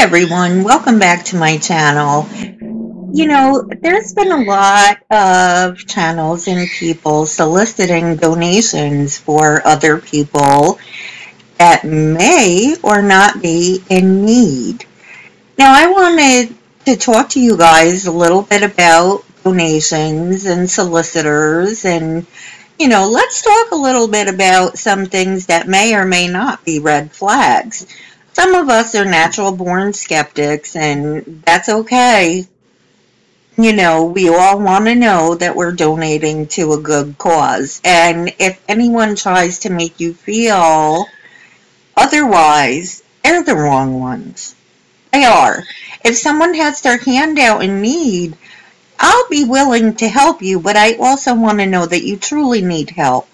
everyone, welcome back to my channel. There's been a lot of channels and people soliciting donations for other people that may or not be in need. Now, I wanted to talk to you guys a little bit about donations and solicitors and let's talk a little bit about some things that may or may not be red flags. Some of us are natural born skeptics, and that's okay. We all want to know that we're donating to a good cause. And if anyone tries to make you feel otherwise, they're the wrong ones. They are. If someone has their hand out in need, I'll be willing to help you, but I also want to know that you truly need help.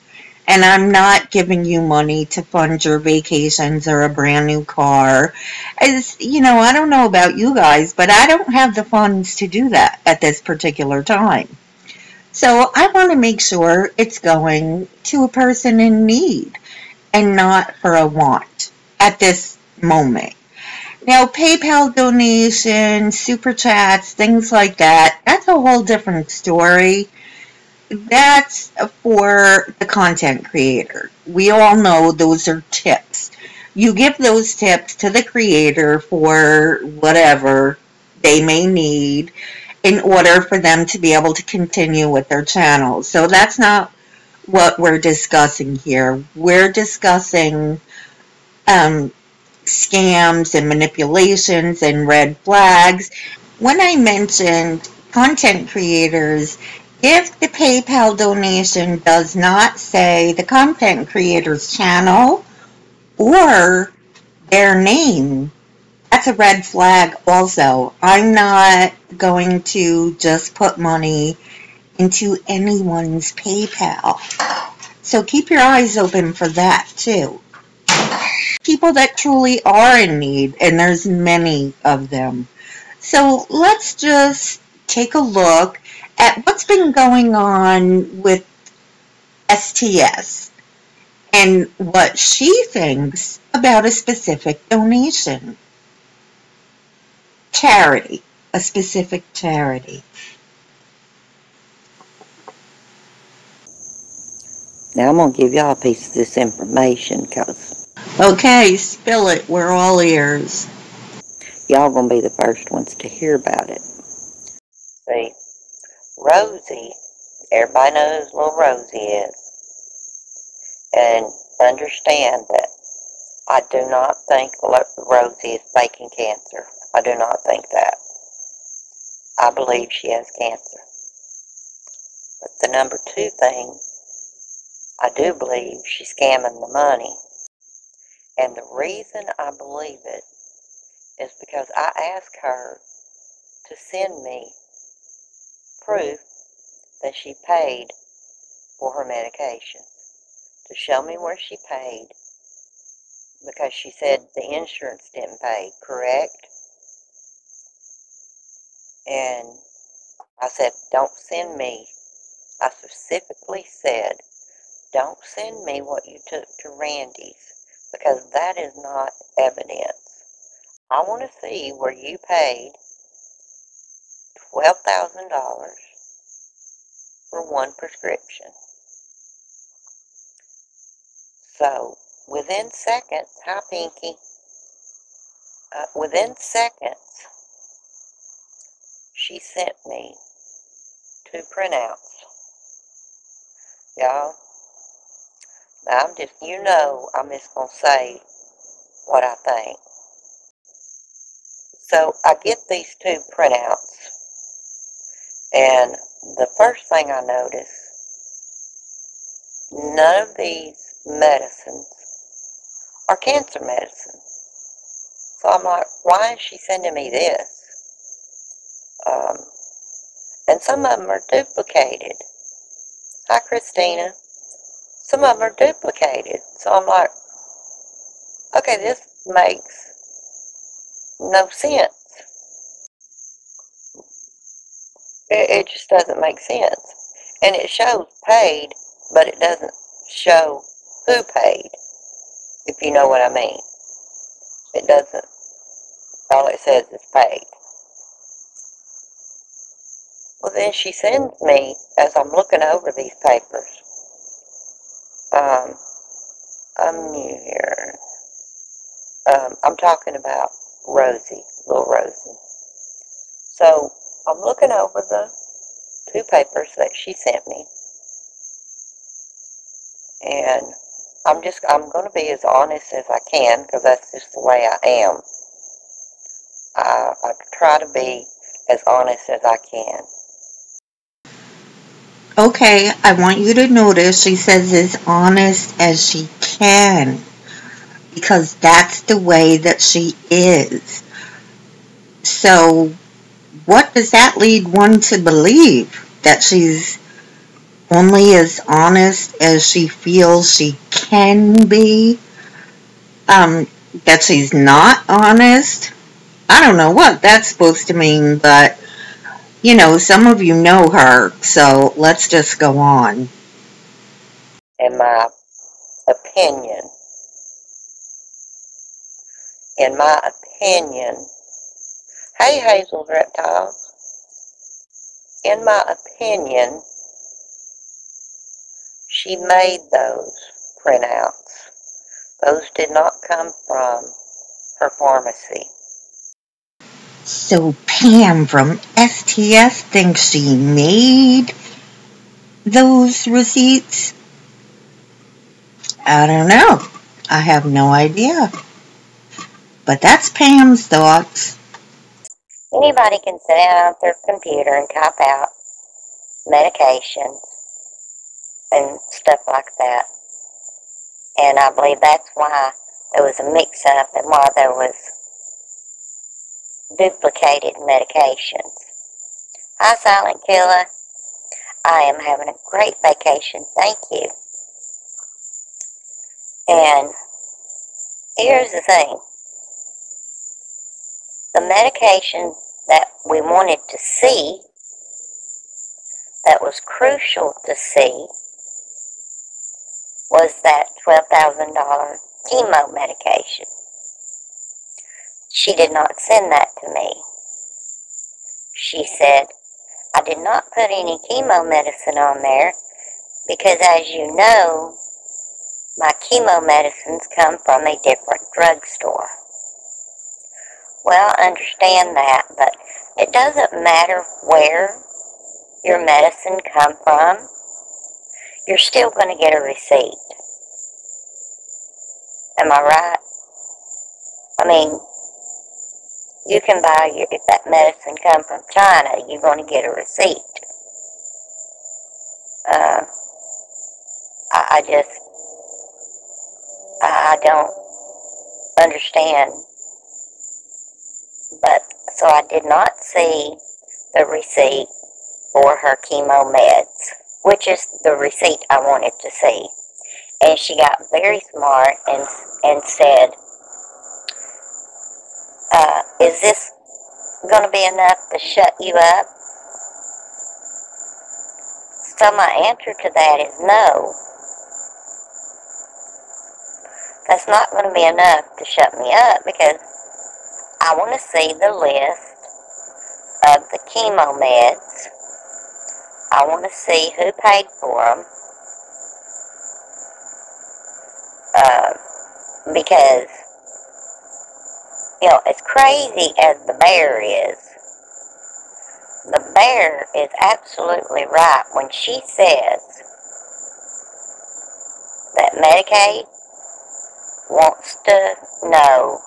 And I'm not giving you money to fund your vacations or a brand new car. I don't know about you guys, but I don't have the funds to do that at this particular time. So I want to make sure it's going to a person in need and not for a want at this moment. Now, PayPal donations, super chats, things like that, that's a whole different story. That's for the content creator. We all know those are tips. You give those tips to the creator for whatever they may need in order for them to be able to continue with their channel. So that's not what we're discussing here. We're discussing scams and manipulations and red flags. When I mentioned content creators, if the PayPal donation does not say the content creator's channel or their name, that's a red flag also. I'm not going to just put money into anyone's PayPal. So keep your eyes open for that too. People that truly are in need, and there's many of them. So let's just take a look at what's been going on with STS and what she thinks about a specific donation. Charity, a specific charity. Now I'm going to give y'all a piece of this information because... Okay, spill it. We're all ears. Y'all going to be the first ones to hear about it. See, Rosie, everybody knows who little Rosie is. And understand that I do not think Rosie is faking cancer. I do not think that. I believe she has cancer. But the number two thing, I do believe she's scamming the money. And the reason I believe it is because I asked her to send me proof that she paid for her medication, to show me where she paid, because she said the insurance didn't pay, correct? And I said, don't send me. I specifically said, don't send me what you took to Randy's, because that is not evidence. I want to see where you paid $12,000 for one prescription. So, within seconds, hi Pinky, within seconds, she sent me 2 printouts. Y'all, now I'm just going to say what I think. So, I get these 2 printouts, and the first thing I notice, none of these medicines are cancer medicines. So I'm like, why is she sending me this? And some of them are duplicated. Hi, Christina. Some of them are duplicated. So I'm like, okay, this makes no sense. It just doesn't make sense. And it shows paid, but it doesn't show who paid, if you know what I mean. It doesn't. all it says is paid. Well, then she sends me, as I'm looking over these papers, I'm new here. I'm talking about Rosie, little Rosie. So I'm looking over the 2 papers that she sent me, and I'm going to be as honest as I can, because that's just the way I am. I try to be as honest as I can. Okay, I want you to notice she says as honest as she can, because that's the way that she is. So what does that lead one to believe? That she's only as honest as she feels she can be? That she's not honest? I don't know what that's supposed to mean, but some of you know her, so let's just go on. In my opinion, hey Hazel Reptiles, in my opinion, she made those printouts. Those did not come from her pharmacy. So Pam from STS thinks she made those receipts? I don't know. I have no idea. But that's Pam's thoughts. Anybody can sit down at their computer and type out medication and stuff like that. And I believe that's why there was a mix-up and why there was duplicated medications. Hi, Silent Killer. I am having a great vacation. Thank you. And here's the thing. The medication that we wanted to see, that was crucial to see, was that $12,000 chemo medication. She did not send that to me. She said, I did not put any chemo medicine on there because, as you know, my chemo medicines come from a different drugstore. Well, I understand that, but it doesn't matter where your medicine come from. You're still going to get a receipt. Am I right? I mean, you can buy if that medicine come from China, you're going to get a receipt. I don't understand. But, so I did not see the receipt for her chemo meds, which is the receipt I wanted to see. And she got very smart and said, is this going to be enough to shut you up? So my answer to that is no. That's not going to be enough to shut me up, because I want to see the list of the chemo meds. I want to see who paid for them. Because, as crazy as the bear is, the bear is absolutely right when she says that Medicaid wants to know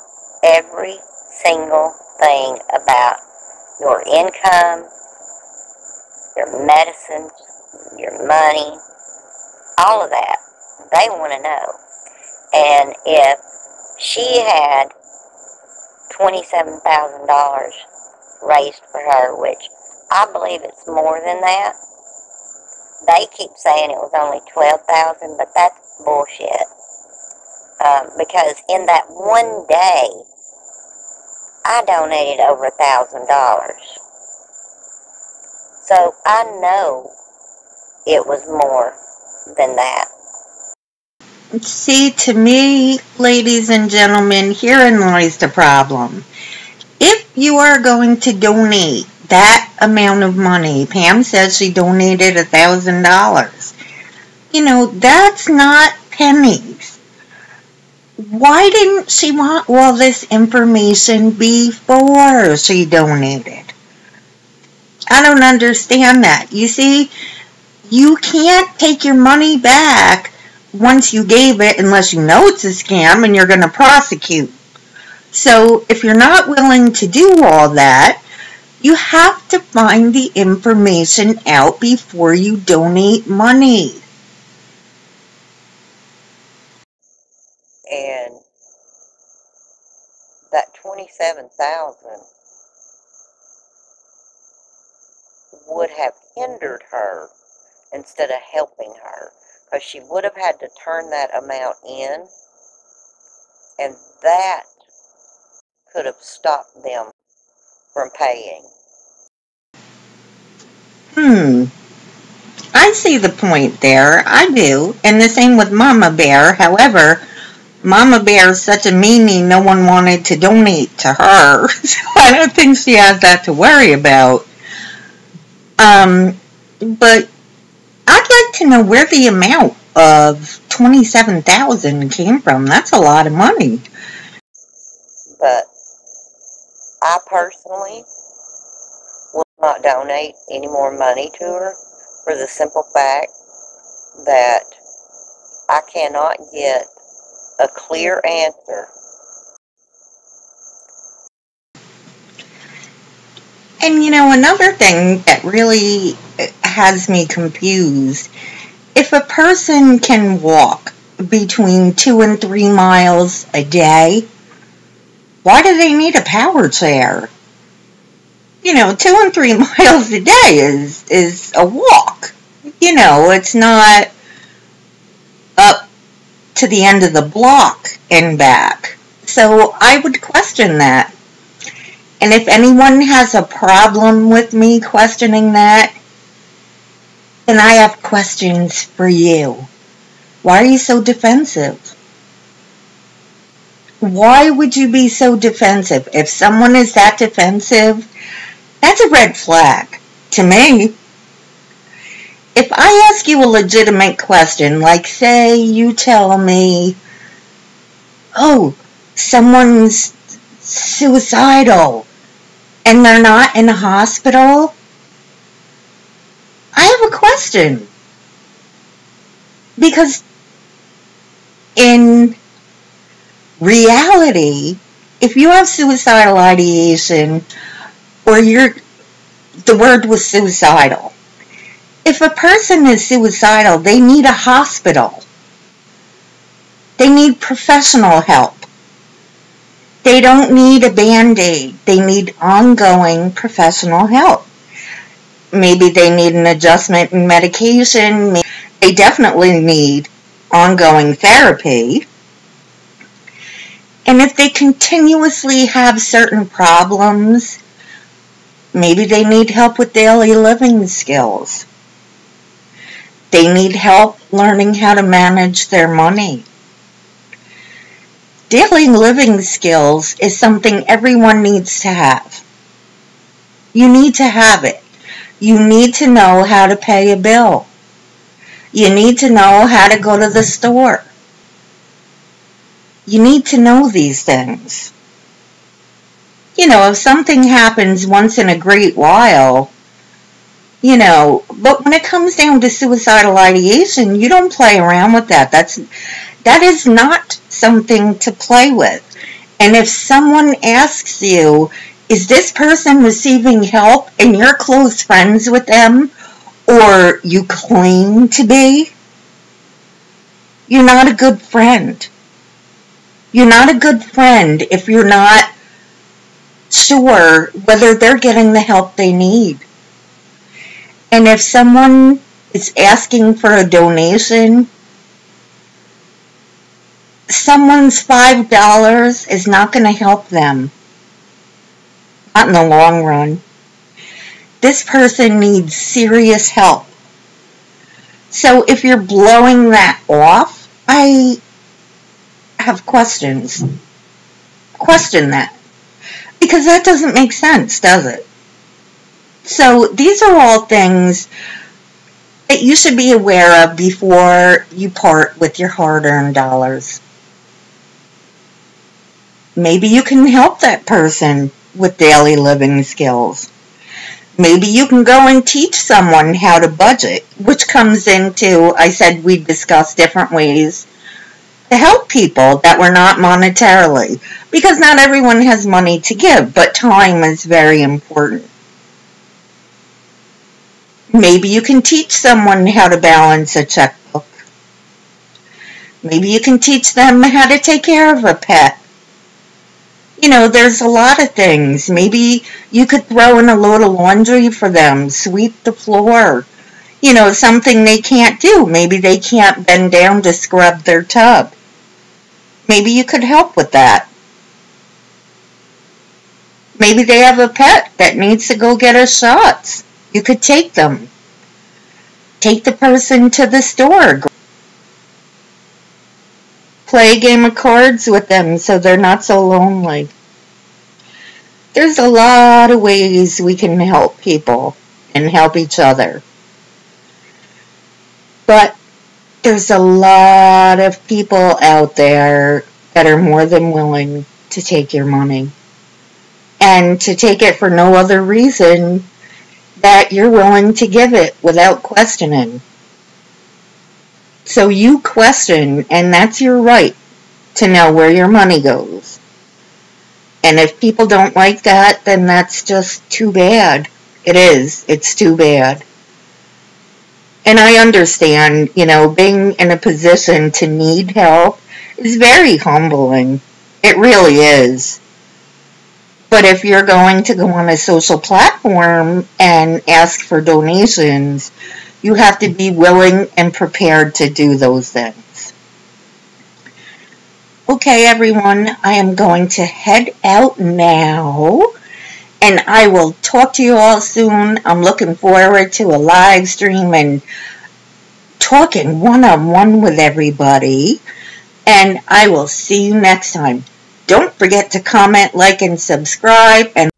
every single thing about your income, your medicines, your money, all of that. They want to know. And if she had $27,000 raised for her, which I believe it's more than that. They keep saying it was only $12,000, but that's bullshit. Because in that one day, I donated over $1,000. So I know it was more than that. See, to me, ladies and gentlemen, herein lies the problem. if you are going to donate that amount of money, Pam says she donated $1,000. That's not pennies. Why didn't she want all this information before she donated? I don't understand that. You see, you can't take your money back once you gave it unless you know it's a scam and you're going to prosecute. So if you're not willing to do all that, you have to find the information out before you donate money. And that 27,000 would have hindered her instead of helping her, because she would have had to turn that amount in, and that could have stopped them from paying. I see the point there. I do. And the same with Mama Bear. However, Mama Bear is such a meanie, no one wanted to donate to her. So I don't think she has that to worry about. But I'd like to know where the amount of $27,000 came from. That's a lot of money. But I personally will not donate any more money to her for the simple fact that I cannot get a clear answer. And another thing that really has me confused, if a person can walk between 2 and 3 miles a day, why do they need a power chair? 2 and 3 miles a day is a walk. It's not up to the end of the block and back. So I would question that. And if anyone has a problem with me questioning that, then I have questions for you. Why are you so defensive? Why would you be so defensive? If someone is that defensive, that's a red flag to me. If I ask you a legitimate question, like say you tell me, oh, someone's suicidal and they're not in a hospital, I have a question. Because in reality, if you have suicidal ideation, or the word was suicidal, if a person is suicidal, they need a hospital. They need professional help. They don't need a Band-Aid. They need ongoing professional help. Maybe they need an adjustment in medication. They definitely need ongoing therapy. And if they continuously have certain problems, maybe they need help with daily living skills. They need help learning how to manage their money. Daily living skills is something everyone needs to have. You need to have it. You need to know how to pay a bill. You need to know how to go to the store. You need to know these things. If something happens once in a great while, but when it comes down to suicidal ideation, you don't play around with that. That is not something to play with. And if someone asks you, is this person receiving help, and you're close friends with them, or you claim to be, you're not a good friend. You're not a good friend if you're not sure whether they're getting the help they need. And if someone is asking for a donation, someone's $5 is not going to help them. Not in the long run. This person needs serious help. So if you're blowing that off, I have questions. Question that. Because that doesn't make sense, does it? So these are all things that you should be aware of before you part with your hard-earned dollars. Maybe you can help that person with daily living skills. Maybe you can go and teach someone how to budget, which comes into, I said we'd discuss different ways to help people that were not monetarily, because not everyone has money to give, but time is very important. Maybe you can teach someone how to balance a checkbook. Maybe you can teach them how to take care of a pet. You know, there's a lot of things. Maybe you could throw in a load of laundry for them, sweep the floor. You know, something they can't do. Maybe they can't bend down to scrub their tub. Maybe you could help with that. Maybe they have a pet that needs to go get us shots. You could take them. Take the person to the store. Play a game of cards with them so they're not so lonely. There's a lot of ways we can help people and help each other. But there's a lot of people out there that are more than willing to take your money. And to take it for no other reason that you're willing to give it without questioning. So you question, and that's your right to know where your money goes. And if people don't like that, then that's just too bad. It is. It's too bad. And I understand, you know, being in a position to need help is very humbling. It really is. But if you're going to go on a social platform and ask for donations, you have to be willing and prepared to do those things. Okay, everyone, I am going to head out now, and I will talk to you all soon. I'm looking forward to a live stream and talking one-on-one with everybody, and I will see you next time. Don't forget to comment, like, and subscribe, and